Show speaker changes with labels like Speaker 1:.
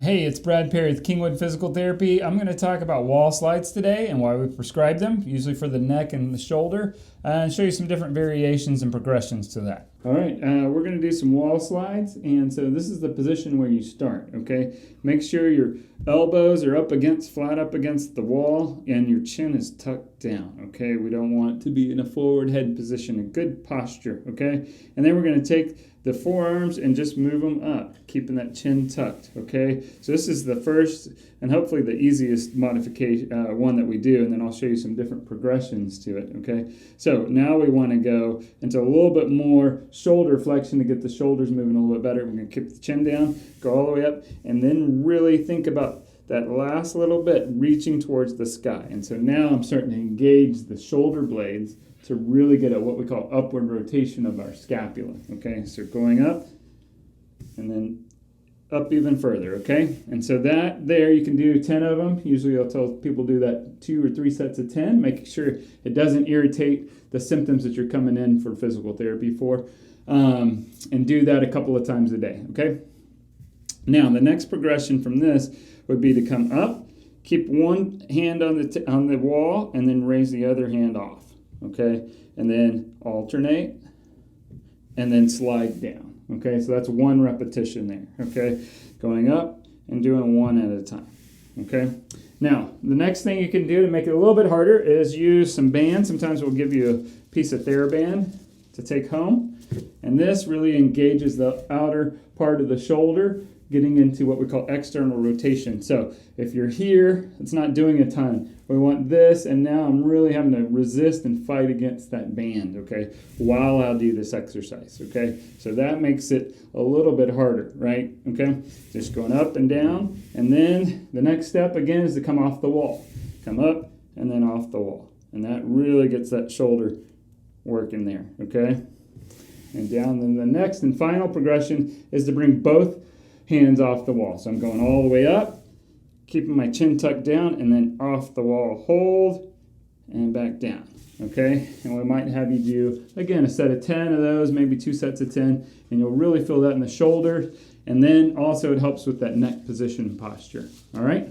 Speaker 1: Hey, it's Brad Perry with Kingwood Physical Therapy. I'm going to talk about wall slides today and why we prescribe them, usually for the neck and the shoulder, and show you some different variations and progressions to that. All right, we're going to do some wall slides, and so this is the position where you start, okay? Make sure your elbows are flat up against the wall, and your chin is tucked down, okay? We don't want to be in a forward head position, a good posture, okay? And then we're going to take the forearms and just move them up, keeping that chin tucked, okay? So this is the first and hopefully the easiest modification, one that we do, and then I'll show you some different progressions to it, okay? So now we want to go into a little bit more shoulder flexion to get the shoulders moving a little bit better. We're going to keep the chin down, go all the way up, and then really think about that last little bit reaching towards the sky. And so now I'm starting to engage the shoulder blades to really get at what we call upward rotation of our scapula, okay? So going up and then up even further, okay? And so that there, you can do 10 of them. Usually I'll tell people do that 2 or 3 sets of 10, making sure it doesn't irritate the symptoms that you're coming in for physical therapy for. And do that a couple of times a day, okay? Now, the next progression from this would be to come up, keep one hand on the wall, and then raise the other hand off. Okay, and then alternate, and then slide down. Okay, so that's one repetition there. Okay, going up and doing one at a time. Okay, now the next thing you can do to make it a little bit harder is use some bands. Sometimes we'll give you a piece of TheraBand to take home, and this really engages the outer part of the shoulder, getting into what we call external rotation. So if you're here, it's not doing a ton. We want this, and now I'm really having to resist and fight against that band, okay, while I do this exercise, okay? So that makes it a little bit harder, right, okay? Just going up and down, and then the next step, again, is to come off the wall. Come up and then off the wall. And that really gets that shoulder working there, okay? And down, then the next and final progression is to bring both hands off the wall. So I'm going all the way up, keeping my chin tucked down, and then off the wall, hold, and back down, okay? And we might have you do, again, a set of 10 of those, maybe 2 sets of 10, and you'll really feel that in the shoulder. And then also it helps with that neck position and posture, all right?